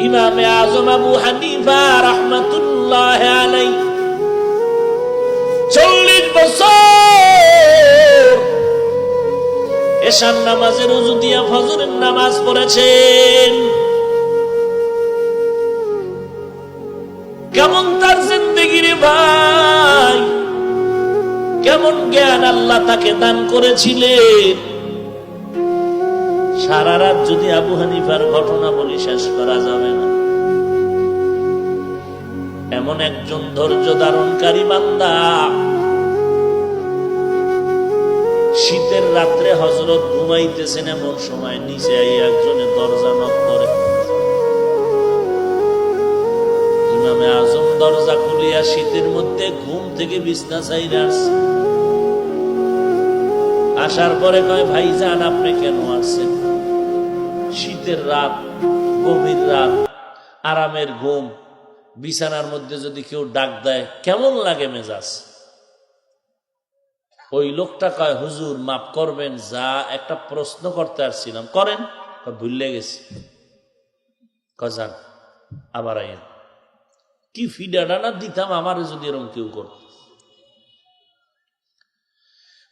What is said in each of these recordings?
ইমামে আজম আবু হানিফা রাহমাতুল্লাহ আলাইহি 40 বছর এশার নামাজের ওযু দিয়া ফজরের নামাজ পড়েছেন। কেমন তার জিন্দেগি রে ভাই, কেমন জ্ঞান আল্লাহ তাকে দান করেছিলেন। সারা রাত যদি আবু হানিফার ঘটনা বলি শেষ করা যাবে না। এমন একজন ধৈর্য ধারণকারী বান্দা। শীতের রাত্রে হযরত ঘুমাইতেছেন, এমন সময় নিচে একজনের দরজা নক করে। ইমামে আজম দরজা খুলিয়া শীতের মধ্যে ঘুম থেকে বিছনা ছাইরা আসছে। আসার পরে কয়, ভাইজান আপনি কেন আসছেন? শীতের রাত, গভীর রাত, আরামের ঘুম, বিছানার মধ্যে যদি কেউ ডাক দেয় কেমন লাগে মেজাজ? ওই লোকটা কয়, হুজুর মাফ করবেন, যা একটা প্রশ্ন করতে আসছিলাম। করেন। ভুলে গেছি। কজান আবার আইন। কি ফিডাটা না দিতাম আমারে যদি এরকম কেউ করত।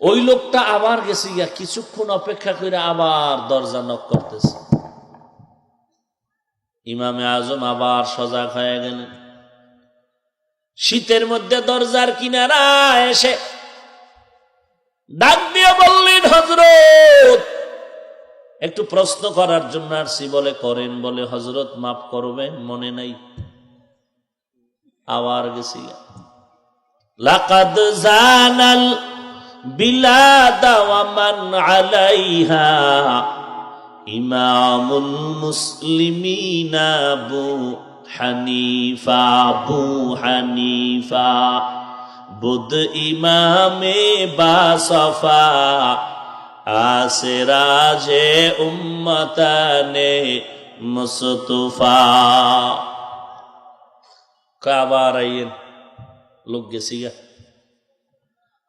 ওই লোকটা আবার গেছে গিয়া, কিছুক্ষণ অপেক্ষা করে আবার দরজা নক করতেছে। ইমামে আজম আবার সজাগ হয়ে গেলেন। শীতের মধ্যে দরজার কিনারা এসে ডাক দিয়ে বললেন, হযরত একটু প্রশ্ন করার জন্য আসছি। বলে, করেন। বলে, হযরত মাফ করবেন, মনে নাই। আবার গেছি। লাকাদ জানাল বিলাদা ওয়া মান আলাইহা ইমামুল মুসলিমিনা আবু হানিফা। আবু হানিফা বুদ ইমামে বাসফা আসরাজে উম্মতানে মুস্তফা। আবার আইয়েন। লোক গেছি গা।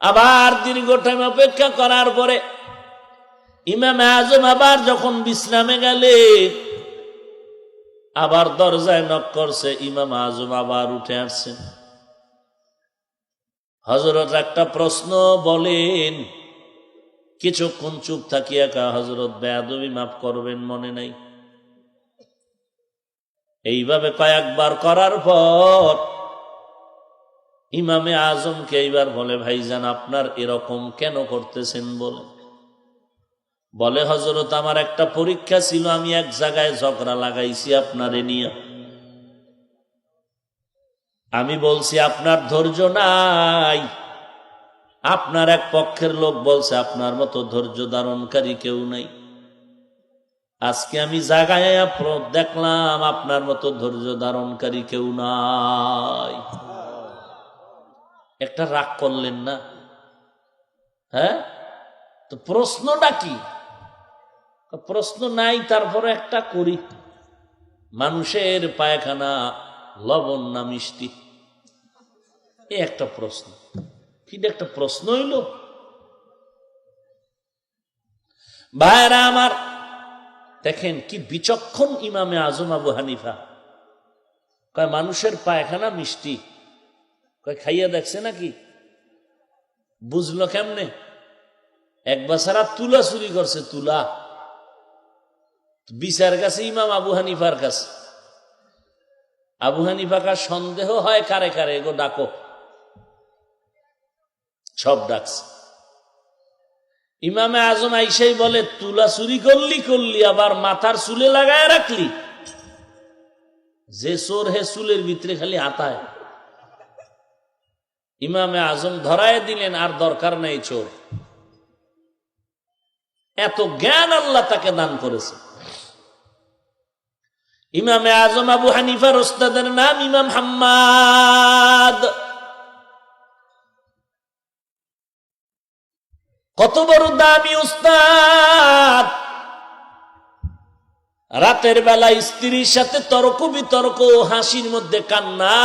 আবার দীর্ঘ টাইম অপেক্ষা করার পরে ইমাম আজম আবার যখন বিশ্রামে গেলে আবার দরজায় নক করছে। ইমাম আজম আবার উঠে আসছেন। হযরত একটা প্রশ্ন বলেন। কিছুক্ষণ চুপ থাকিয়া কা, হযরত বেয়াদবি মাফ করবেন, মনে নাই। এইভাবে কয়েকবার করার পর ইমামে আজমকে এইবার বলে, ভাইজান আপনার এরকম কেন করতেছেন? বলে, হযরত আমার একটা পরীক্ষা ছিল, আমি এক জায়গায় ঝগড়া লাগাইছি আপনারে নিয়ে। আমি বলছি আপনার ধৈর্য নাই। আপনার এক পক্ষের লোক বলছে আপনার মতো ধৈর্য ধারণকারী কেউ নাই। আজকে আমি জায়গায় দেখলাম আপনার মতো ধৈর্য ধারণকারী কেউ নাই। একটা রাগ করলেন না? হ্যাঁ, তো প্রশ্নটা কি? প্রশ্ন নাই, তারপরে একটা করি। মানুষের পায়খানা লবণ না মিষ্টি? এই একটা প্রশ্ন। কিন্তু একটা প্রশ্ন হইল। ভাইরা আমার, দেখেন কি বিচক্ষণ ইমামে আজম আবু হানিফা। কয় মানুষের পায়খানা মিষ্টি? কয় খাইয়া দেখছে নাকি? বুঝলো কেমনে? এক বাছারা তুলা চুরি করছে। তুলা বিচার কাছে ইমাম আবু হানিফার কাছে। আবু হানিফা কার সন্দেহ হয় কারে কারে, এগো ডাকো। সব ডাকছে। ইমামে আজম আইসাই বলে, তুলা চুরি করলি আবার মাথার চুলে লাগায় রাখলি? যে চোর হে চুলের ভিতরে খালি হাতায়। ইমামে আজম ধরায় দিলেন, আর দরকার নাই চোর। এত জ্ঞান আল্লাহ তাকে দান করেছে। ইমামে আজম আবু হানিফার ওস্তাদের নাম ইমাম হাম্মাদ। কত বড় দামি উস্তাদ! রাতের বেলা স্ত্রীর সাথে তর্ক বিতর্ক, হাসির মধ্যে কান্না,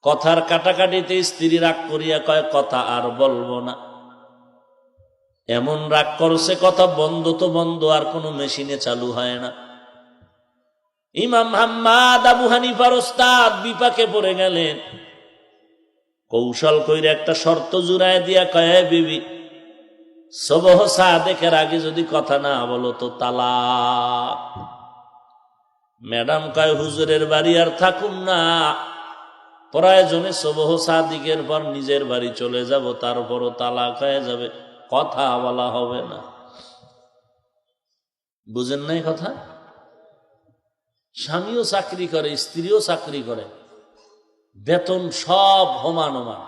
কথার কাটাকাটিতে স্ত্রী রাগ করিয়া কয়, কথা আর বলবো না। এমন রাগ করছে, কথা বন্ধ তো বন্ধ, আর কোনো মেশিনে চালু হয় না। ইমাম হাম্মাদ আবু হানিফার ওস্তাদ বিপাকে পড়ে গেলেন। কৌশল কইরে একটা শর্ত জুড়ায় দিয়া কয়, বিবি সুবহ সাদেকের আগে যদি কথা না বলো তো তালাক। ম্যাডাম কয়, হুজুরের বাড়ি আর থাকুম না, প্রয়োজনে সুবহ সাদিকের পর নিজের বাড়ি চলে যাব, তারপরও তালাক হয়ে যাবে, কথা বলা হবে না। বুঝেন নাই কথা? স্বামীও চাকরি করে, স্ত্রীও চাকরি করে, বেতন সব সমান সমান।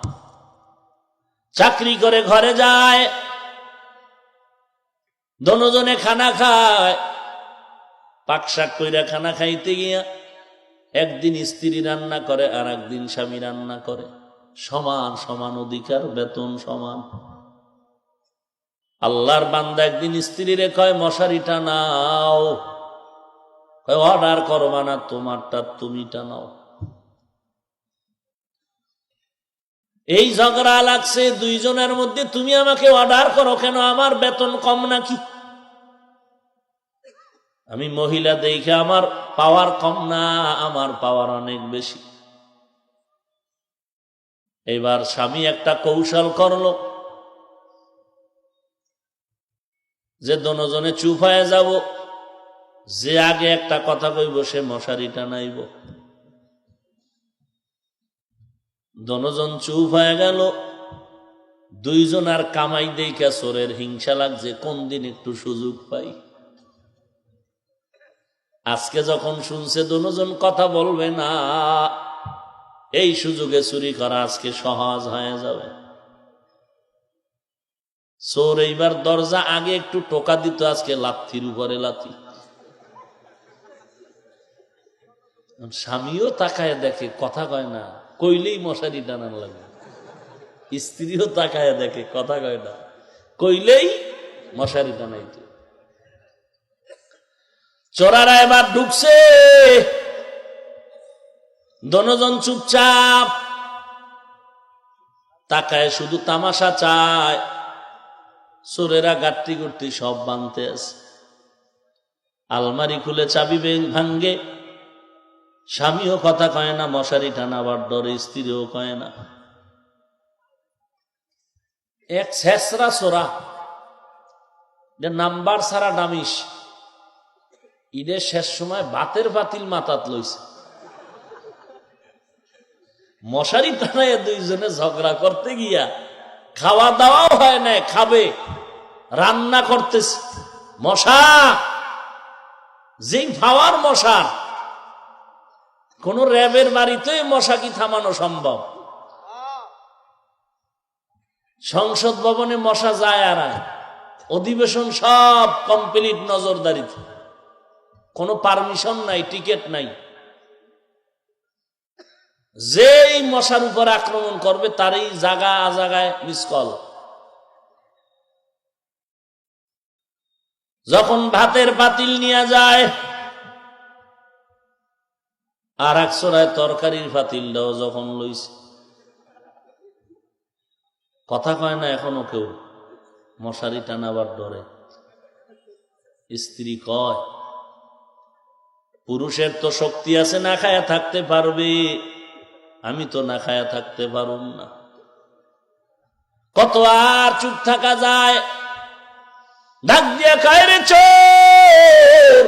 চাকরি করে ঘরে যায়, দোনোজনে খানা খায়। পাকশাক কইরা খানা খাইতে গিয়া একদিন স্ত্রী রান্না করে আর একদিন স্বামী রান্না করে, সমান সমান অধিকার, বেতন সমান। আল্লাহর বান্দা একদিন স্ত্রীরে কয়, মশারি টানাও। অর্ডার করবা না, তোমারটা তুমি টানাও। এই ঝগড়া লাগছে দুইজনের মধ্যে, তুমি আমাকে অর্ডার করো কেন, আমার বেতন কম নাকি? আমি মহিলা দেখে আমার পাওয়ার কম না, আমার পাওয়ার অনেক বেশি। এবার স্বামী একটা কৌশল করলো যে দোনোজনে চুপ হয়ে যাব, যে আগে একটা কথা কইব সে মশারি টানাইব। দোনোজন চুপ হয়ে গেল। দুইজন আর কামাই দেইখা চোরের হিংসা লাগছে, কোন দিন একটু সুযোগ পাই। আজকে যখন শুনছে দোনোজন কথা বলবে না, এই সুযোগে চুরি করা আজকে সহজ হয়ে যাবে। চোর এইবার দরজা আগে একটু টোকা দিত, আজকে লাথির উপরে লাথি। স্বামীও তাকায় দেখে, কথা কয় না, কইলেই মশারি টানান লাগে। স্ত্রীও তাকায় দেখে, কথা কয় না, কইলেই মশারি টানাইতে। চোরারা এবার ঢুকছে, দোনোজন চুপচাপ তাকায়, শুধু তামাশা চায়। চোরেরা গাট্টি গুট্টি সব বানতে আছে। আলমারি খুলে চাবি ভাঙ্গে। স্বামীও কথা কয় না, মশারি টানাবার ডরে স্ত্রীও কয় না। এক শেষরা চোরা, নাম্বার ছাড়া ডামিস, ঈদের শেষ সময় বাতের বাতিল মাথাত লইছে। মশারি টানায় দুইজনে ঝগড়া করতে গিয়া খাওয়া দাওয়াও হয় না, খাবে, রান্না করতেছে। মশা যেই পাওয়ার মশা, কোন র্যাবের বাড়িতে মশা কি থামানো সম্ভব? সংসদ ভবনে মশা যায় আর অধিবেশন সব কমপ্লিট নজরদারিতে, কোনো পারমিশন নাই, টিকিট নাই। যেই মশার উপর আক্রমণ করবে তারই জায়গা আজাগায় মিস কল। যখন ভাতের পাতিল নিয়ে যায়, আর এক চোরায় তরকারির পাতিলটাও যখন লইছে, কথা কয় না এখনো কেউ, মশারি টানাবার ডরে। স্ত্রী কয়, পুরুষের তো শক্তি আছে, না খায়া থাকতে পারবে, আমি তো না খায়া থাকতে পারুম না। কত আর চুপ থাকা যায়? ডাক দিয়া কয়, রে চোর,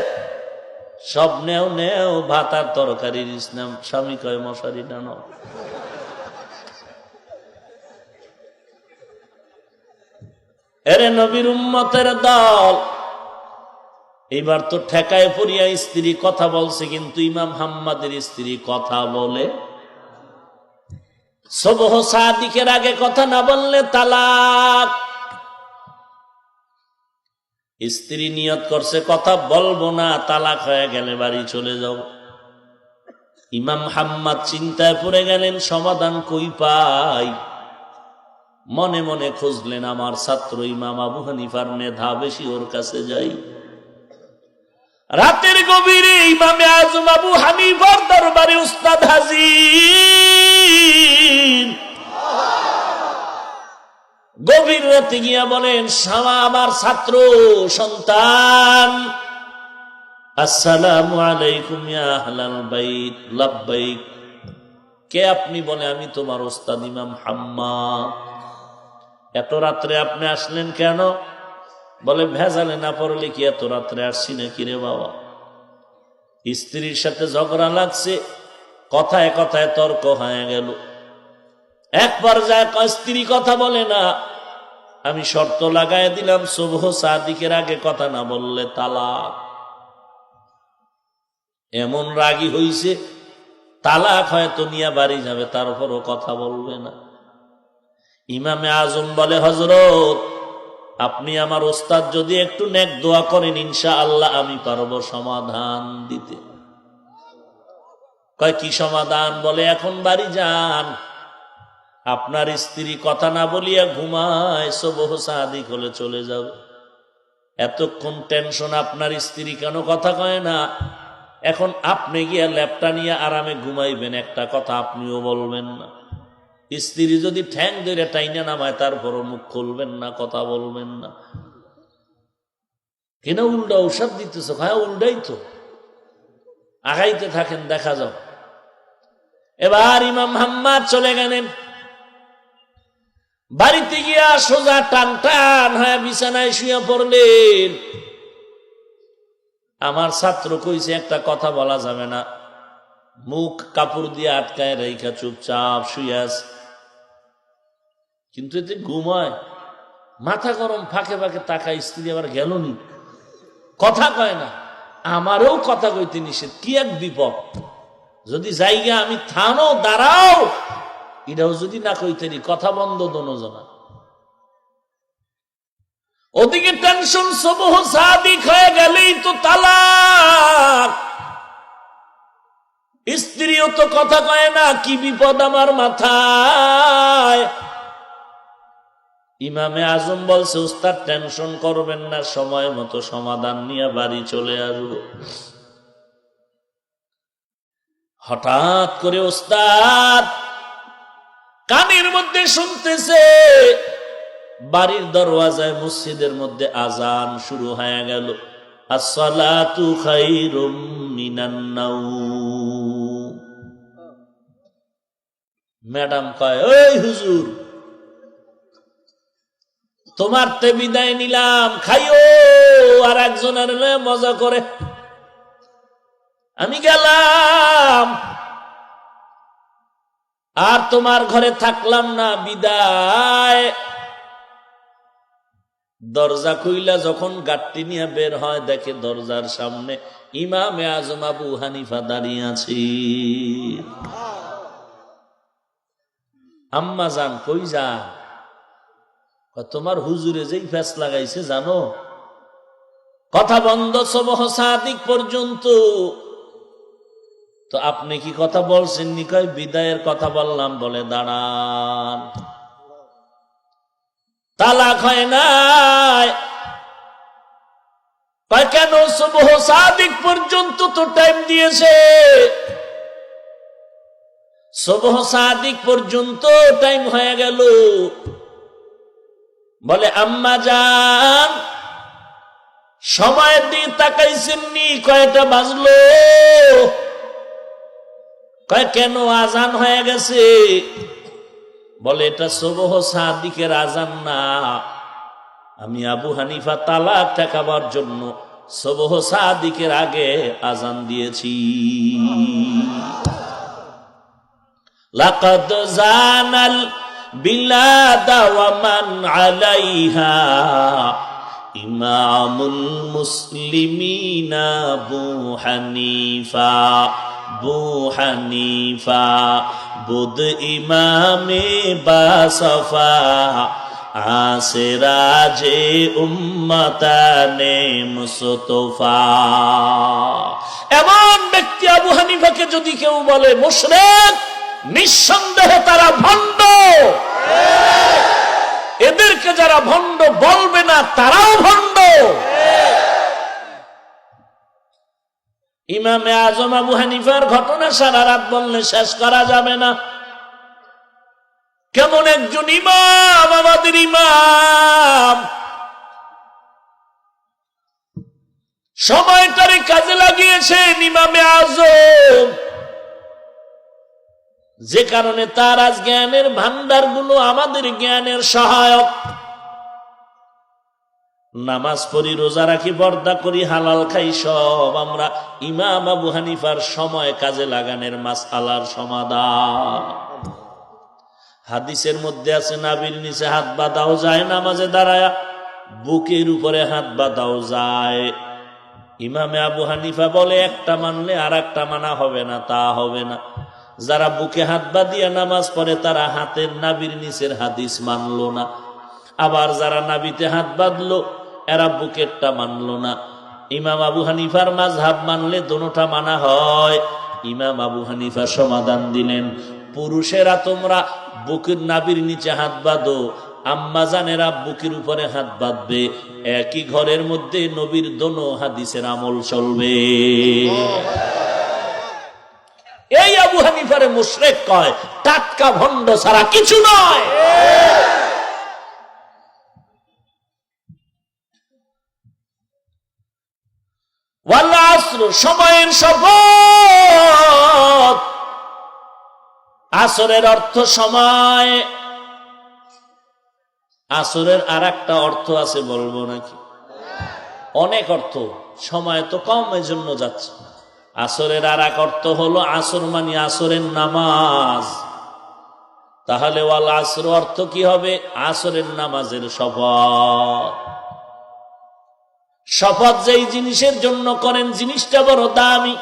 সব নেও নেও, ভাত আর তরকারির ইসলাম। স্বামী কয়, মশারি টানো। এরে নবীর উম্মতের দল, এইবার তো ঠেকায় পড়িয়া স্ত্রী কথা বলছে, কিন্তু ইমাম হাম্মাদের স্ত্রী কথা বলে। সুবহ সাদিকের আগে কথা না বললে তালাক। স্ত্রী নিয়ত করছে কথা বলবো না, তালাক হয়ে গেলে বাড়ি চলে যাও। ইমাম হাম্মাদ চিন্তায় পড়ে গেলেন, সমাধান কই পাই। মনে মনে খুঁজলেন, আমার ছাত্র ইমাম আবু হানিফার মেধা বেশি, ওর কাছে যাই। রাতের গভীরে ইমামে আজম আবু হানিফার দরবারে উস্তাদ হাজির। গভীর রাতে গিয়া বলেন, শামা আমার ছাত্র সন্তান আসসালামু আলাইকুম ইয়া আহলাল বাইত লাব্বাইক। কে আপনি? বলে আমি তোমার ওস্তাদ ইমাম হাম্মাদ। এত রাত্রে আপনি আসলেন কেন? বলে ভেজালে না পড়লে কি এত রাত্রে আসছি নাকি রে বাবা? স্ত্রীর সাথে ঝগড়া লাগছে, কথায় কথায় তর্ক হয়ে গেল। এক পর্যায়ে স্ত্রী কথা বলে না, আমি শর্ত লাগায় দিলাম সুবহ সাদিকের আগে কথা না বললে তালাক। এমন রাগী হইছে, তালাক হয়তো নিয়ে বাড়ি যাবে, তারপরও কথা বলবে না। ইমামে আজম বলে, হযরত আপনি আমার ওস্তাদ, যদি একটু নেক দোয়া করেন ইনশাআল্লাহ আমি পারবো সমাধান দিতে। কয় কি সমাধান? বলে এখন বাড়ি যান, আপনার স্ত্রী কথা না বলিয়া ঘুমায়, সুবহ সাদিক হলে চলে যাবে। এতক্ষণ টেনশন আপনার স্ত্রী কেন কথা কয় না, এখন আপনি গিয়া ল্যাপটা নিয়ে আরামে ঘুমাইবেন, একটা কথা আপনিও বলবেন না। স্ত্রী যদি ঠ্যাং ধরে টাইনা নামায় তারপরও মুখ খুলবেন না, কথা বলবেন না। কিনা উল্টা ঔষধ দিতেছ? হ্যাঁ উল্টাই তো, আগাইতে থাকেন, দেখা যাও। এবার ইমাম হাম্মাদ চলে গেলেন। বাড়িতে গিয়া সোজা টান টান হয়ে বিছানায় শুয়ে পড়লেন। আমার ছাত্র কইছে একটা কথা বলা যাবে না, মুখ কাপড় দিয়ে আটকায় রেখা চুপচাপ শুয়ে আছে। কিন্তু এতে ঘুমায়, মাথা গরম, ফাঁকে ফাঁকে তাকায়, স্ত্রী আবার গেল নি, কথা কয় না। আমারও কথা কইতে নিষেধ, কি এক বিপদ। যদি জায়গা আমি থানো দাঁড়াও, এটাও যদি না কইতেনি, কথা বন্ধ দোনোজনা। ওদিকে টেনশন, সুবহ সাদিক হয়ে গেলেই তো তালাক। স্ত্রীও তো কথা কয় না, কি বিপদ আমার মাথায়। ইমামে আজম বলছে, উস্তাদ টেনশন করবেন না, সময় মতো সমাধান নিয়ে বাড়ি চলে আসবো। হঠাৎ করে উস্তাদ কানের মধ্যে শুনতেছে, বাড়ির দরওয়াজায় মসজিদের মধ্যে আজান শুরু হয়ে গেল, আসসালাতু খায়রুম মিনান নাওম। ম্যাডাম কয়, ওই হুজুর তোমার তে বিদায় নিলাম, খাইও আর একজনের মজা করে। আমি গেলাম, আর তোমার ঘরে থাকলাম না, বিদায়। দরজা খুইলা যখন গাট্টি নিয়ে বের হয়, দেখে দরজার সামনে ইমামে আজম আবু হানিফা দাঁড়িয়ে আছে। আম্মা জান কই যা? তোমার হুজুরে যেই ফ্যাস লাগাইছে জানো, কথা বন্ধ সুবহ সাদিক পর্যন্ত। তো আপনি কি কথা বলছেন নি? কয় বিদায়ের কথা বললাম। বলে দাঁড়ান, তালাক হয় নাই। কয় কেন? সুবহ সাদিক পর্যন্ত তো টাইম দিয়েছে, সুবহ সাদিক পর্যন্ত টাইম হয়ে গেল। বলে আম্মা জান সময়ের দিকে তাকাইছেন নি? কয়টা বাজলো? কয় কেন? আজান হয়ে গেছে। বলে এটা সুবহ সাদিকের আজান না, আমি আবু হানিফা তালাক ঠেকাবার জন্য সুবহ সাদিকের আগে আজান দিয়েছি। লাকাদ জানাল বিলাদা ওয়া মান আলাইহা ইমামুল মুসলিমিনা আবু হানিফা। আবু হানিফা বুদ ইমামে বাসফা আসরাজে উম্মতানে মুস্তফা। এমন ব্যক্তি আবু হানিফাকে যদি কেউ বলে মুশরিক, নিঃসন্দেহে তারা ভণ্ড। এদেরকে যারা ভণ্ড বলবে না তারাও ভণ্ড। ইমামে আজম আবু হানিফার ঘটনা সারা রাত বললে শেষ করা যাবে না। কেমন একজন ইমাম, আমাদের ইমাম, সময়টারে কাজে লাগিয়েছেন ইমামে আজম, যে কারণে তার আজ জ্ঞানের ভান্ডারগুলো আমাদের জ্ঞানের সহায়ক। নামাজ পড়ি, রোজা রাখি, পর্দা করি, হালাল খাই, সব আমরা ইমাম আবু হানিফার সময় কাজে লাগানোর মাসআলার সমাধান। হাদিসের মধ্যে আছে নাভির নিচে হাত বাঁধাও যায়, নামাজে দাঁড়ায়া বুকের উপরে হাত বাঁধাও যায়। ইমামে আবু হানিফা বলে একটা মানলে আর একটা মানা হবে না, তা হবে না। যারা বুকে হাত বাঁধিয়া নামাজ পড়ে তারা হাতের নাভির নিচের হাদিস মানলো না, আবার যারা নাভিতে হাত বাঁধলো এরা বুকেরটা মানলো না। ইমাম আবু হানিফার মাযহাব মানলে দোনোটা মানা হয়। ইমাম আবু হানিফা সমাধান দিলেন, পুরুষেরা তোমরা বুকের নাভির নিচে হাত বাঁধো, আম্মাজানেরা বুকের উপরে হাত বাঁধবে, একই ঘরের মধ্যে নবীর দোনো হাদিসের আমল চলবে। এই আবু হানিফারে মুশরিক কয়, টাটকা ভণ্ড ছাড়া কিছু নয়। ওয়াল আসর, সময়ের শপথ। আসরের অর্থ সময়। আসরের আর একটা অর্থ আছে, বলবো নাকি? অনেক অর্থ, সময় তো কম, এই জন্য যাচ্ছে। আসরের আর এক অর্থ হলো আসর মানে আসরের নামাজ। তাহলে ওয়াল আসর অর্থ কি হবে? আসরের নামাজের শপথ। শপথ যেই জিনিসের জন্য করেন জিনিসটা বড় দামি।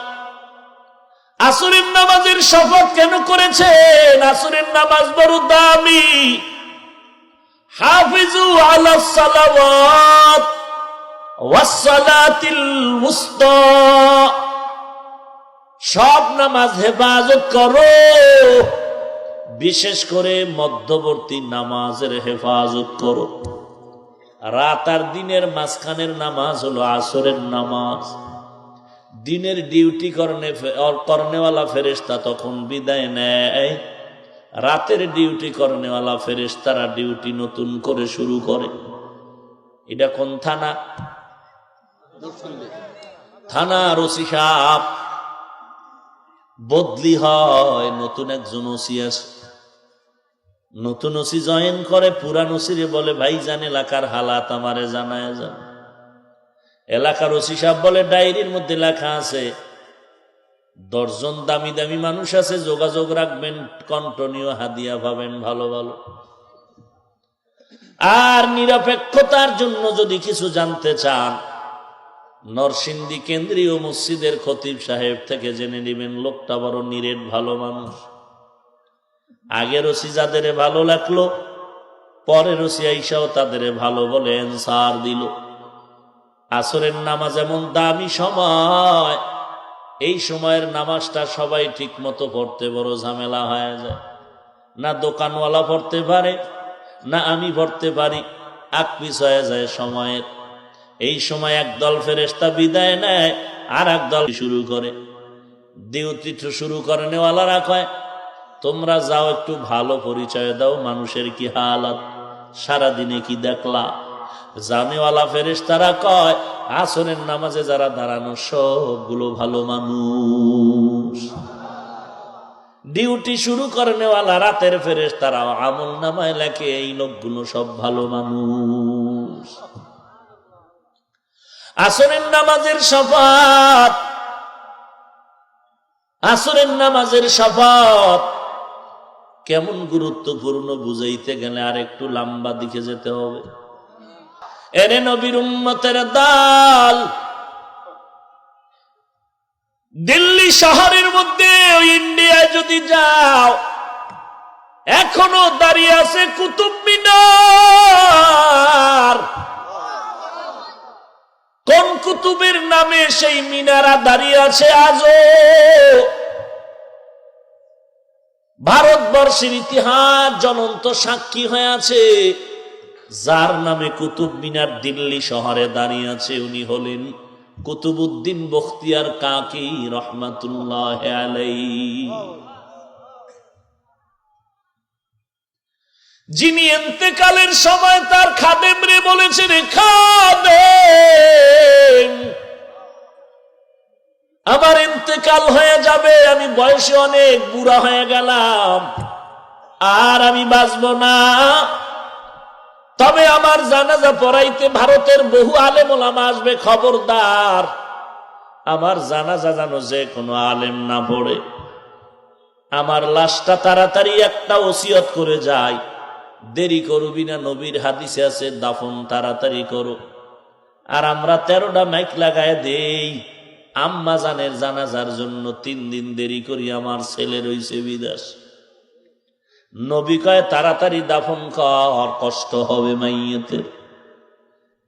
আসরের নামাজের শপথ কেন করেছেন? আসরের নামাজ বড় দামি। হাফিজু আলাস সালাওয়াত ওয়াস সালাতিল উসতা, সব নামাজ হেফাজত করো, বিশেষ করে মধ্যবর্তী নামাজের হেফাজত করো। রাত আর দিনের মাঝখানের নামাজ হলো আসরের নামাজ। দিনের ডিউটি করনেওয়ালা ফেরেশতা তখন বিদায় নেয়, রাতের ডিউটি করনেওয়ালা ফেরেশতারা ডিউটি নতুন করে শুরু করে। এটা কোন থানা? থানার ওসি সাহেব বদলি হয়, নতুন একজন ওসি আসে। নতুন ওসি জয়েন করে, পুরান ওসিরে বলে ভাইজান এলাকার হালাত আমারে জানায় যান। এলাকার ওসি সাহেব বলে ডায়েরির মধ্যে লেখা আছে 10 জন দামি দামি মানুষ আছে, যোগাযোগ রাখবেন, কন্টিনিউ হাদিয়া পাবেন ভালো ভালো। আর নিরপেক্ষতার জন্য যদি কিছু জানতে চান, নরসিংদী কেন্দ্রীয় মসজিদের খতিব সাহেব থেকে জেনে নেবেন, লোকটা বড় নিরেট ভালো মানুষ। আগের ওসি যাদের ভালো লাগলো, পরের ওসি আইসাও তাদের ভালো বলে এনসার দিল। আসরের নামাজ এমন দামি সময়, এই সময়ের নামাজটা সবাই ঠিক মতো পড়তে বড় ঝামেলা হয়ে যায়। না দোকানওয়ালা পড়তে পারে, না আমি পড়তে পারি, আকপিস হয়ে যায় সময়ের। এই সময় একদল ফেরেশতা বিদায় নেয়, আর একদল শুরু করে। ডিউটি শুরু করে নেওয়ালারা কয় তোমরা যাও, একটু ভালো পরিচয় দাও, মানুষের কি হালাত, সারাদিনে কি দেখলা। জানেওয়ালা ফেরেশতারা কয় আসরের নামাজে যারা দাঁড়ানো সবগুলো ভালো মানুষ। ডিউটি শুরু করে নেওয়ালা রাতের ফেরেশতারা আমল নামায় লেখে এই লোকগুলো সব ভালো মানুষ। আসরের নামাজের শপথ, আসরের নামাজের শপথ কেমন গুরুত্বপূর্ণ বুঝাইতে গেলে আর একটু লম্বা দিকে যেতে হবে। এরে নবীর উম্মতের দল, দিল্লি শহরের মধ্যে ইন্ডিয়ায় যদি যাও, এখনো দাঁড়িয়ে আছে কুতুব মিনার। কোন কুতুবের নামে সেই মিনারা দাঁড়িয়ে আছে আজও? ভারতবর্ষের ইতিহাস জ্বলন্ত সাক্ষী হয়ে আছে। যার নামে কুতুব মিনার দিল্লি শহরে দাঁড়িয়ে আছে উনি হলেন কুতুবউদ্দিন বখতিয়ার কাকি রহমাতুল্লাহ আলাইহি, যিনি ইন্তেকালের সময় তার খাদেম রে বলেছেন, খাদেম আমার ইন্তেকাল হয়ে যাবে, আমি বয়সে অনেক বুড়া হয়ে গেলাম, আর আমি বাঁচব না। তবে আমার জানাজা পড়াইতে ভারতের বহু আলেম ওলামা আসবে, খবরদার আমার জানাজা যেন যে কোনো আলেম না পড়ে। আমার লাশটা তাড়াতাড়ি একটা ওসিয়ত করে যায়, দেরি করবি না, নবীর হাদিসে আছে দাফন তাড়াতাড়ি করো। আর আমরা 13টা মাইক লাগায় দেই আম্মা জানের জানাজার জন্য, 3 দিন দেরি করি, আমার ছেলে রইছে বিদেশ। নবী কয় তাড়াতাড়ি দাফন কর, কষ্ট হবে মাইয়েতে।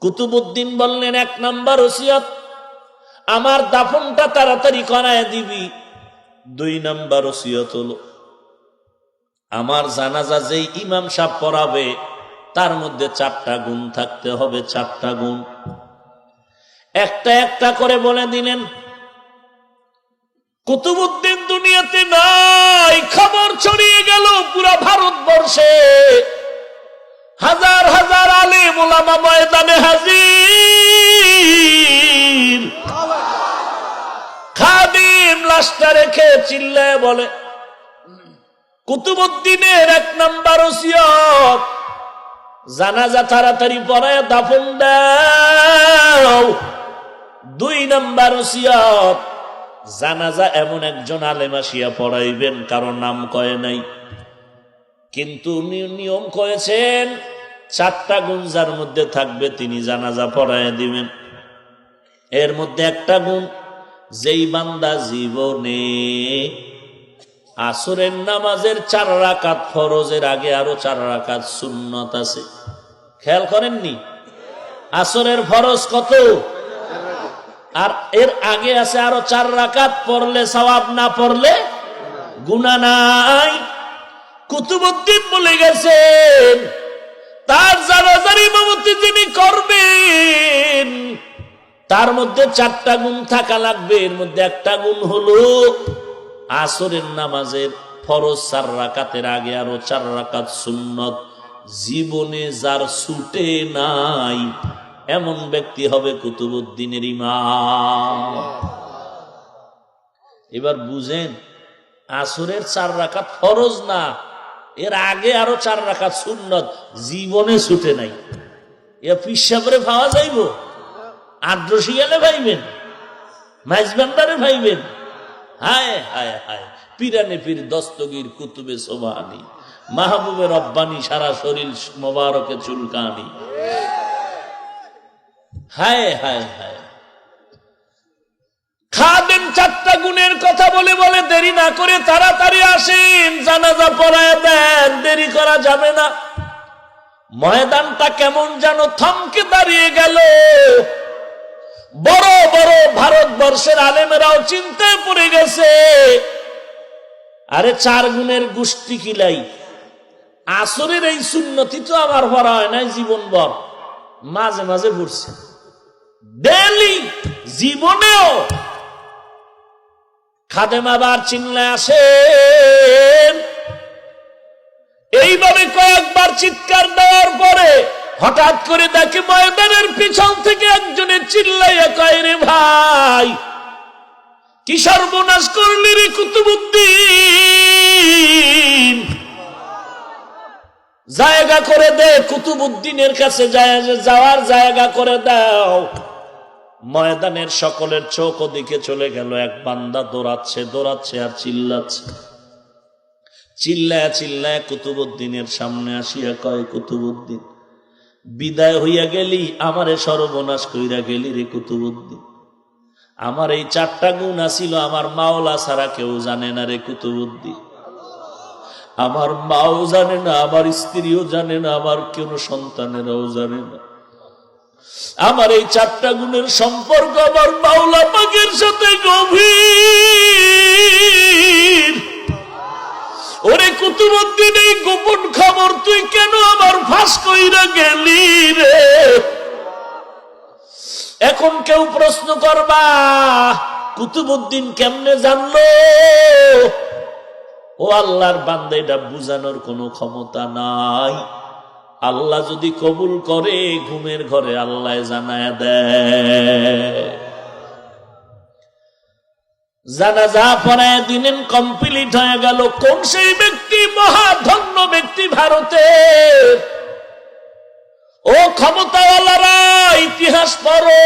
কুতুবউদ্দিন বললেন 1 নাম্বার ওসিয়ত, আমার দাফনটা তাড়াতাড়ি করায় দিবি। 2 নাম্বার ওসিয়ত হলো, আমার জানাজা যেই ইমাম সাহেব পড়াবে তার মধ্যে 4টা গুণ থাকতে হবে, 4টা গুণ। একটা একটা করে বলে দিলেন। কুতুবউদ্দিন দুনিয়াতে নাই, খবর ছড়িয়ে গেল পুরা ভারতবর্ষে। হাজার হাজার আলেম ওলামা ময়দানে হাজির। খাদিম লাশটা রেখে চিল্লায় বলে, কুতুবউদ্দিনের 1 নাম্বার ওসিয়ত, জানাজা তাড়াতাড়ি পড়ায় দাফন দাও। 2 নাম্বার ওসিয়ত, জানাজা এমন একজন আলেম আসিয়া পড়াইবেন কারো নাম কয় নাই, কিন্তু নিয়ম করেছেন 4টা গুণ যার মধ্যে থাকবে তিনি জানাজা পড়ায় দিবেন। এর মধ্যে একটা গুণ, যেই বান্দা জীবনে আসরের নামাজের 4 রাকাত ফরজের আগে আরো 4 রাকাত সুন্নত আছে, খেয়াল করেননি? আসরের ফরজ কত? আর এর আগে আছে আরো 4 রাকাত, পড়লে সওয়াব, না পড়লে গুনাহ নাই। কুতুবউদ্দিন বলে গেছেন তার জানাজার ইমামতি যিনি করবেন তার মধ্যে 4টা গুণ থাকা লাগবে। এর মধ্যে একটা গুণ হলো আসরের নামাজের ফরজ 4 রাকাতের আগে আরো 4 রাকাত সুন্নত। জীবনে যার ছুটে নাই এমন ব্যক্তি হবে কুতুবউদ্দিনের ইমাম। এবার বুঝেন, আসরের 4 রাকাত ফরজ না, এর আগে আরো 4 রাকাত সুন্নত, জীবনে ছুটে নাই। এ পিসাবরে পাওয়া যাইব? আদ্রসি গেলে ভাইবেন, মাইজবান্দারে ভাইবেন। হায় হায় হায়, পিরানে পীর দস্তগীর কুতুবে সোবানি, মাহবুবে রব্বানি সারা শরীর মোবারকে চুলকানি। হায় হায় হায়। খাদেম 4টা গুণের কথা বলে বলে দেরি না করে তাড়াতাড়ি আসেন, জানাজা পড়ায় দেন, দেরি করা যাবে না। ময়দানটা কেমন যেন থমকে দাঁড়িয়ে গেল। বড় বড় ভারতবর্ষের আলেমেরাও চিন্তায় পড়ে গেছে। আরে 4 গুণের গোষ্ঠী কিলাই, আসরের এই সুন্নতি তো আমার পড়া হয় নাই জীবনভর, মাঝে মাঝে পড়ছে, ডেইলি জীবনেও। খাদেম আবার চিল্লায় আসেন। এইভাবে কয়েকবার চিৎকার দেওয়ার পরে হঠাৎ করে দেখে ময়দানের পিছন থেকে একজনের চিল্লাইয়া কয়, রে ভাই কি সর্বনাশ করলি রে কুতুবউদ্দিন, জায়গা করে দে, কুতুবউদ্দিনের কাছে যাওয়ার জায়গা করে দাও। ময়দানের সকলের চোখ ওদিকে চলে গেল। এক বান্দা দৌড়াচ্ছে দৌড়াচ্ছে আর চিল্লাচ্ছে, চিল্লায় চিল্লায় কুতুবউদ্দিনের সামনে আসিয়া কয়, কুতুবউদ্দিন বিদায় হইয়া গেলি, আমারে সর্বনাশ কইরা গেলি রে কুতুবউদ্দিন। আমার এই 4টা গুণ আছিল আমার মাওলা ছাড়া কেউ জানে না রে কুতুবউদ্দিন। আমার মাও জানে না, আমার স্ত্রীও জানে না, আমার কোন সন্তানেরাও জানে না। আমার এই 4টা গুণের সম্পর্ক আমার মাওলা পাকের সাথে গভীর। ওরে কুতুবউদ্দিন, এই গোপন খবর তুই কেন আমার ফাঁস কইরা গেলি রে? এখন কেউ প্রশ্ন করবা কুতুবউদ্দিন কেমনে জানলো? ও আল্লাহর বান্দা, এটা বুঝানোর কোনো ক্ষমতা নাই। আল্লাহ যদি কবুল করে ঘুমের ঘরে আল্লাহ জানায় দেয়। জানাজা পড়ায় দিলেন, কমপ্লিট হয়ে গেল। কোন সেই ব্যক্তি? মহাধন্য ব্যক্তি ভারতের। ও ক্ষমতাওয়ালারা, ইতিহাস পড়ো।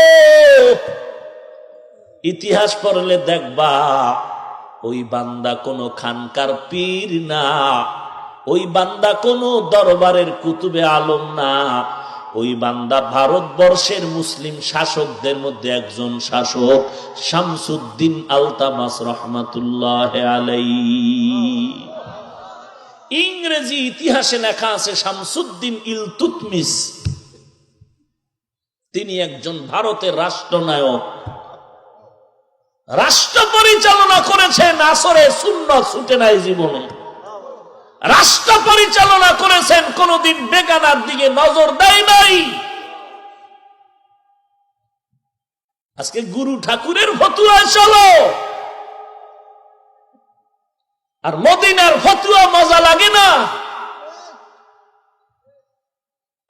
ইতিহাস পড়লে দেখবা ওই বান্দা কোনো খানকার পীর না, ওই বান্দা কোনো দরবারের কুতুবে আলম না, ওই বান্দা ভারতবর্ষের মুসলিম শাসকদের মধ্যে একজন শাসক, শামসুদ্দিন আলতামাস রহমাতুল্লাহ আলাইহি। ইংরেজি ইতিহাসে লেখা আছে শামসুদ্দিন ইলতুতমিশ। তিনি একজন ভারতের রাষ্ট্রনায়ক, রাষ্ট্র পরিচালনা করেছেন। আসরে সুন্নাত ছুটে নাই জীবনে। রাষ্ট্র পরিচালনা করেছেন, কোনদিন বেগানার দিকে নজর দেয় নাই। আজকে গুরু ঠাকুরের ফতুয়ায় চলো, আর মদিনার ফতুয়া মজা লাগে না।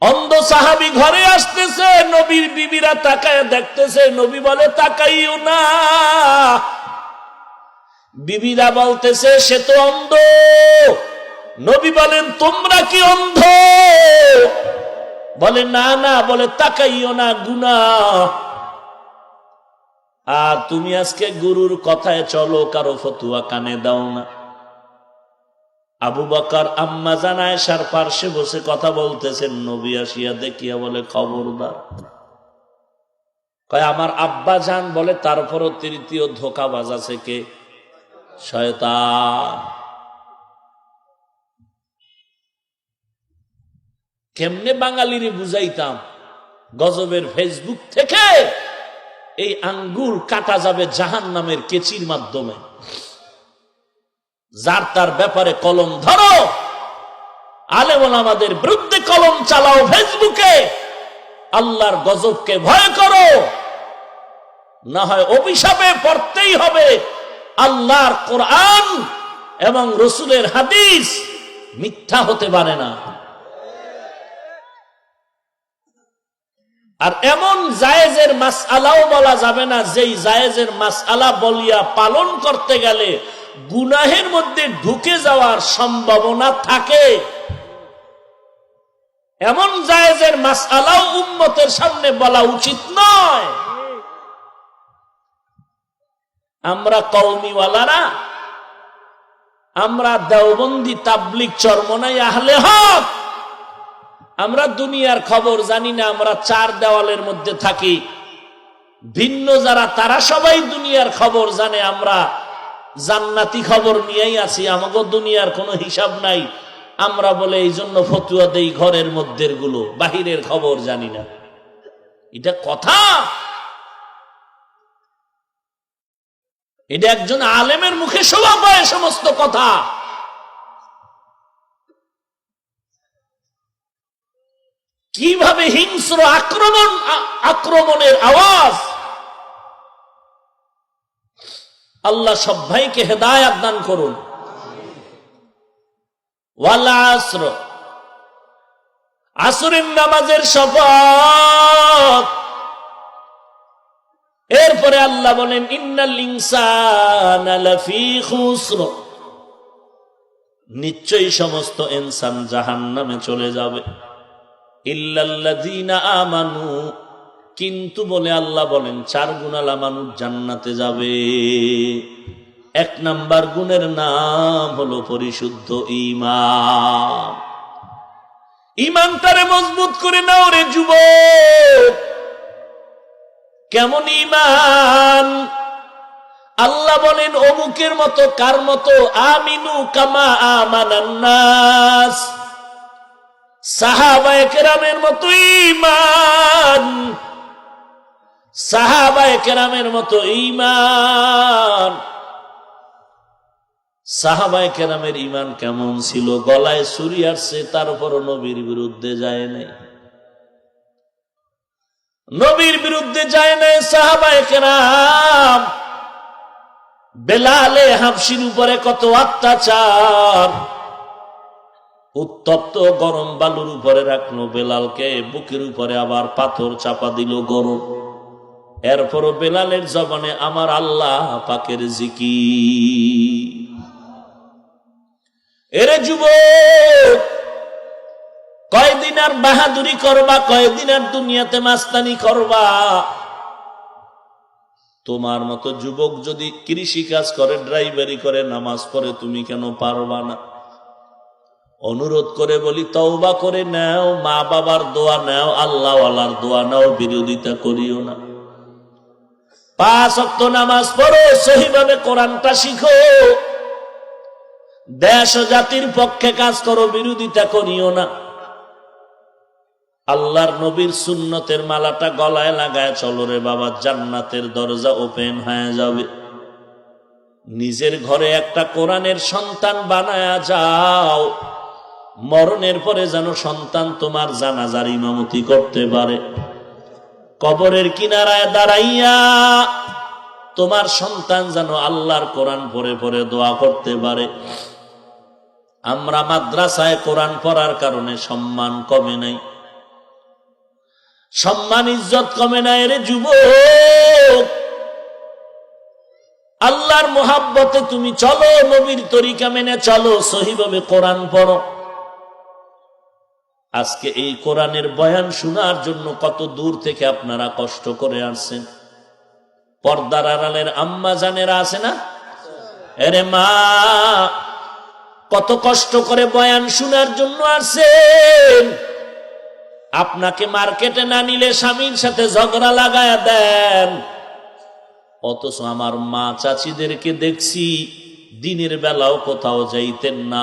অন্ধ সাহাবী ঘরে আসতেছে, নবীর বিবিরা তাকায় দেখতেছে, নবী বলে তাকাইও না। বিবিরা বলতেছে সে তো অন্ধ। নবী বলেন তোমরা কি অন্ধ? বলে না না। বলে তাকাইও না, গুনাহ। আর তুমি আজকে গুরুর কথায় চলো, কারো ফতুয়া কানে দাও না। আবু বকর আম্মা জান আয়েশার পার্শ্বে বসে কথা বলতেছেন। নবী আসিয়া দেখিয়া বলে খবরদার। কয় আমার আব্বা জান। বলে তারপরও তৃতীয় ধোঁকাবাজ আছে কে? শয়তান। কেমনে বাঙালিরে বুঝাইতাম গজবের ফেসবুক থেকে এই আঙ্গুল কাটা যাবে জাহান্নামের কেচির মাধ্যমে। যার তার ব্যাপারে কলম ধরো, আলেম ওলামাদের বিরুদ্ধে কলম চালাও ফেসবুকে। আল্লাহর গজবকে ভয় করো, না হয় অভিশাপে পড়তেই হবে। আল্লাহর কোরআন এবং রসুলের হাদিস মিথ্যা হতে পারে না। আর এমন জায়েজের মাসআলাও বলা যাবে না যেই জায়েজের মাসআলা বলিয়া পালন করতে গেলে গুনাহের মধ্যে ঢুকে যাওয়ার সম্ভাবনা থাকে। এমন জায়েজের মাসআলাও উম্মতের সামনে বলা উচিত নয়। আমরা কওমিওয়ালারা, আমরা দেওবন্দি, তাবলিগ, চরমনাই, আহলে হক, আমরা দুনিয়ার খবর জানি না। আমরা চার দেওয়ালের মধ্যে থাকি। ভিন্ন যারা তারা সবাই দুনিয়ার খবর জানে। আমরা জান্নাতি খবর নিয়েই আছি, আমাকে দুনিয়ার কোনো হিসাব নাই। আমরা বলে এই জন্য ফতুয়া দেই ঘরের মধ্যের গুলো, বাহিরের খবর জানি না। এটা কথা? এটা একজন আলেমের মুখে শোভা পায় সমস্ত কথা? কিভাবে হিংস্র আক্রমণের আওয়াজ! আল্লাহ সব ভাইকে হেদায়েত দান করুন। ওয়াল আসর, আসরের নামাজের শপথ। এরপরে আল্লাহ বলেন ইন্নাল ইনসানা লাফি খুসর, নিশ্চয়ই সমস্ত ইনসান জাহান্নামে চলে যাবে। ইল্লাল্লাযীনা আমানু, কিন্তু বলে আল্লাহ বলেন চার গুণালা মানুষ জান্নাতে যাবে। এক নাম্বার গুণের নাম হলো পরিশুদ্ধ ঈমান। ঈমানটারে মজবুত করে নাও রে যুবক। কেমন ঈমান? আল্লাহ বলেন অমুকের মতো, কার মতো? আমিনু কামা আমানান নাস, সাহাবায়ে কেরামের মতো ঈমান। সাহাবায়ে কেরামের মতো ঈমান। সাহাবায়ে কেরামের ঈমান কেমন ছিল? গলায় ছুরি আসছে, তারপরও নবীর বিরুদ্ধে যায় নাই। নবীর বিরুদ্ধে যায় নাই সাহাবায়ে কেরাম। বেলালে হাবশির উপরে কত অত্যাচার! উত্তপ্ত গরম বালুর উপরে রাখলো বেলালকে, বুকের উপরে আবার পাথর চাপা দিল গরম। এরপরও বেলালের জবানে আমার আল্লাহ পাকের জিকির। এরে যুবক, কয়দিন আর বাহাদুরি করবা, কয়দিন আর দুনিয়াতে মাস্তানি করবা? তোমার মতো যুবক যদি কৃষি কাজ করে, ড্রাইভারি করে, নামাজ পড়ে, তুমি কেন পারবা না? অনুরোধ করে বলি, তওবা করে নাও, মা বাবার দোয়া নাও, আল্লাহ ওয়ালার দোয়া নাও, বিরোধিতা করিও না। 5 ওয়াক্ত নামাজ পড়ো, সহিভাবে কোরআনটা শিখো, দেশ ও জাতির পক্ষে কাজ করো, বিরোধিতা করিও না। আল্লাহর নবীর সুন্নতের মালাটা গলায় লাগায় চলো রে বাবা, জান্নাতের দরজা ওপেন হয়ে যাবে। নিজের ঘরে একটা কোরআনের সন্তান বানায়া যাও, মরণের পরে যেন সন্তান তোমার জানাজার ইমামতি করতে পারে। কবরের কিনারায় দাঁড়াইয়া তোমার সন্তান যেন আল্লাহর কোরআন পড়ে পড়ে দোয়া করতে পারে। আমরা মাদ্রাসায় কোরআন পড়ার কারণে সম্মান কমে নাই, সম্মান ইজ্জত কমে নাই। রে যুবক, আল্লাহর মোহাব্বতে তুমি চলো, নবীর তরিকা মেনে চলো, সহিভাবে কোরআন পড়ো। আজকে এই কোরআনের বয়ান শোনার জন্য কত দূর থেকে আপনারা কষ্ট করে আসছেন। পর্দার আড়ালের আম্মা জানেরা আছে না? এরে মা, কত কষ্ট করে বয়ান শোনার জন্য আসছেন। আপনাকে মার্কেটে না নিলে স্বামীর সাথে ঝগড়া লাগায়া দেন। অথচ আমার মা চাচিদেরকে দেখছি দিনের বেলাও কোথাও যাইতেন না,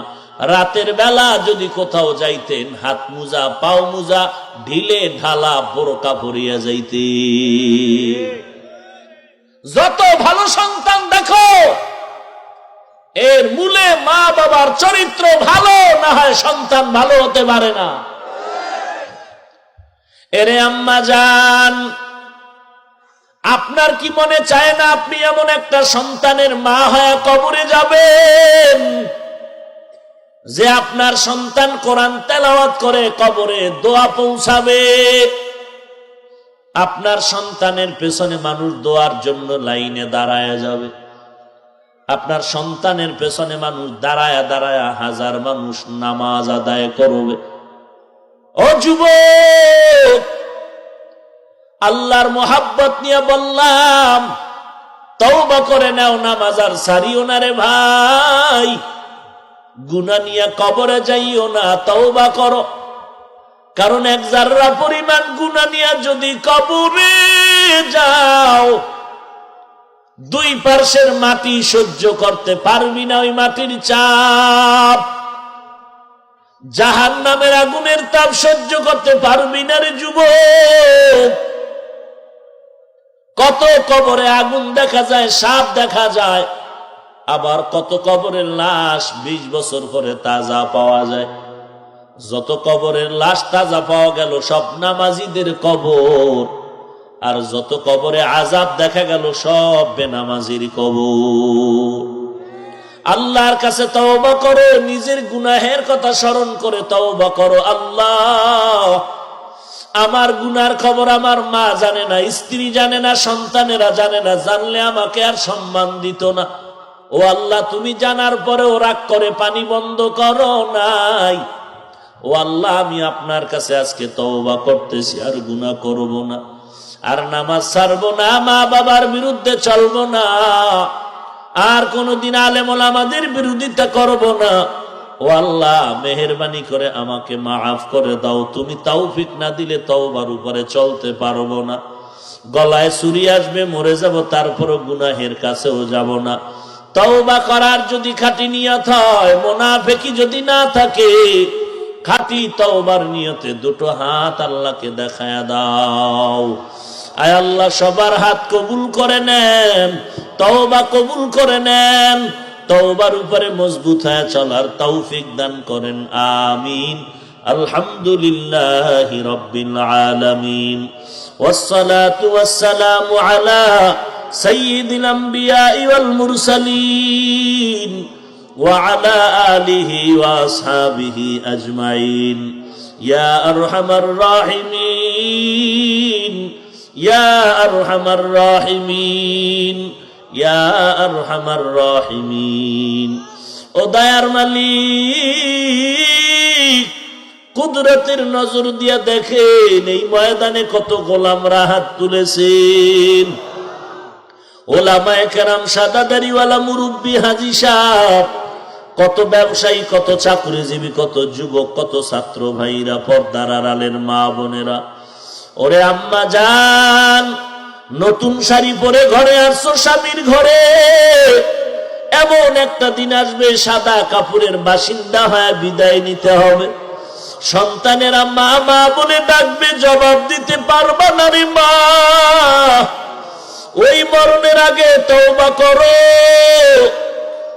রাতের বেলা যদি কোথাও যাইতেন হাত মুজা পাও মুজা ঢিলে ঢালা বোরকা পরিয়া যাইতে। যত ভালো সন্তান দেখো, এর মূলে মা বাবার চরিত্র ভালো না হয় সন্তান ভালো হতে পারে না। এরে আম্মা জান, আপনার কি মনে চায় না আপনি এমন একটা সন্তানের মা হয়ে কবরে যাবেন যে আপনার সন্তান কোরআন তেলাওয়াত করে কবরে দোয়া পৌঁছাবে? আপনার সন্তানের পেছনে মানুষ দোয়ার জন্য লাইনে দাঁড়ায় যাবে। আপনার সন্তানের পেছনে মানুষ দাঁড়ায়া দাঁড়ায়া হাজার মানুষ নামাজ আদায় করবে। ও যুবক, আল্লাহর মোহাব্বত নিয়ে বললাম, তওবা করে নাও, নামাজ আর ছাড়িও না রে ভাই। গুনাহ নিয়ে কবরে যাইও না, তওবা করো। কারণ এক জাররা পরিমাণ গুনাহ নিয়ে যদি কবরে যাও, 2 পার্শ্বের মাটি সহ্য করতে পারবি না, ওই মাটির চাপ। জাহান্নামের আগুনের তাপ সহ্য করতে পারবি না রে যুবক। কত কবরে আগুন দেখা যায়, সাপ দেখা যায়, আবার কত কবরের লাশ 20 বছর পরে তাজা পাওয়া যায়। যত কবরের লাশ তাজা পাওয়া গেল সব নামাজিদের কবর, আর যত কবরে আযাব দেখা গেল সব বেনামাজির কবর। আল্লাহর কাছে তওবা করো, নিজের গুনাহের কথা স্মরণ করে তওবা করো। আল্লাহ, আমার গুনার খবর আমার মা জানে না, স্ত্রী জানে না, সন্তানেরা জানে না, জানলে আমাকে আর সম্মান দিত না। ও আল্লাহ, তুমি জানার পরেও রাগ করে পানি বন্ধ করো নাই। ও আল্লাহ, আমি আপনার কাছে আজকে তওবা করতেছি, আর গুনাহ করব না, আর নামাজ ছাড়বো না, মা বাবার বিরুদ্ধে চলবো না, আর কোনদিন আলেম ওলামাদের বিরোধিতা করব না। ও আল্লাহ, মেহেরবানি করে আমাকে মাফ করে দাও। তুমি তৌফিক না দিলে তওবার উপরে চলতে পারবো না। গলায় ছুরি আসবে, মরে যাব, তারপরও গুনাহের কাছেও যাব না। তওবা করার যদি খাঁটি নিয়ত হয়, মুনাফিকি যদি না থাকে, খাঁটি তওবার নিয়তে 2টো হাত আল্লাহকে দেখায়া দাও। আয় আল্লাহ, সবার হাত কবুল করে নেন, তওবা কবুল করে নেন, তওবার উপরে মজবুত হয়ে চলার তৌফিক দান করেন। আমিন। আলহামদুলিল্লাহি রাব্বিল আলামিন, ওয়াসসালাতু ওয়াসসালামু আলা সাইয়্যিদিল আমবিয়া ওয়াল মুরসালিন ওয়া আলা আলিহি ওয়া আসহাবিহি আজমাইন। ইয়া আরহামার রাহিমিন, ইয়া আরহামার রাহিমিন, ইয়া আরহামার রাহিমিন। ও দয়ার মালিক, কুদরতের নজর দিয়া দেখেন এই ময়দানে কত গোলামরা হাত তুলেছেন। ওলামায়ে কেরাম, সাদা দাড়িওয়ালা মুরব্বী, হাজী সাহেব, কত ব্যবসায়ী, কত চাকরিজীবী, কত যুবক, কত ছাত্র ভাইরা, পর্দার আড়ালের মা বোনেরা। ওরে আম্মা জান, নতুন শাড়ি পরে ঘরে আসছো স্বামীর ঘরে, এমন একটা দিন আসবে সাদা কাপড়ের বাসিন্দা হয়ে বিদায় নিতে হবে। সন্তানেরা মা মা বলে ডাকবে, জবাব দিতে পারবা না রে মা। ওই মরণের আগে তওবা করো,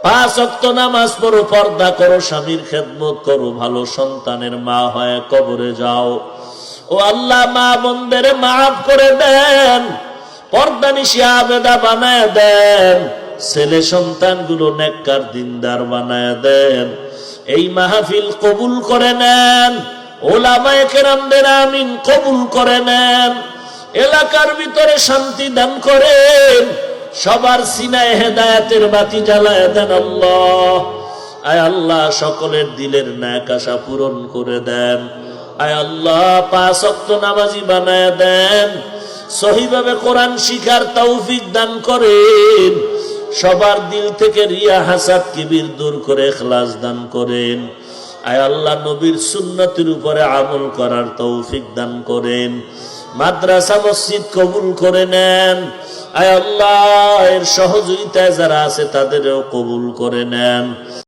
5 ওয়াক্ত নামাজ পড়ো, পর্দা করো, স্বামীর খেদমত করো, ভালো সন্তানের মা হয়ে কবরে যাও। ও আল্লাহ, মা বোনদের মাফ করে দেন, পর্দা নিশি আবেদা বানায় দেন, ছেলে সন্তানগুলো নেককার দিনদার বানায় দেন। এই মাহফিল কবুল করে নেন, ওলামায়ে কেরামদের আমিন কবুল করে নেন। এলাকার ভিতরে শান্তি দান করেন, সবার সিনায় হেদায়েতের বাতি জ্বালায় দেন আল্লাহ। আয় আল্লাহ, সকলের দিলের ন্যাক আশা পূরণ করে দেন। আয় আল্লাহ, 5 ওয়াক্ত নামাজি বানায় দেন, সহিভাবে কোরআন শিখার তৌফিক দান করেন। সবার দিল থেকে রিয়া হাসাদ কিবির দূর করে ইখলাস দান করেন। আয় আল্লাহ, নবীর সুন্নতের উপরে আমল করার তৌফিক দান করেন। মাদ্রাসা মসজিদ কবুল করে নেন। আয় আল্লাহ, এর সহযোগিতায় যারা আছে তাদেরও কবুল করে নেন।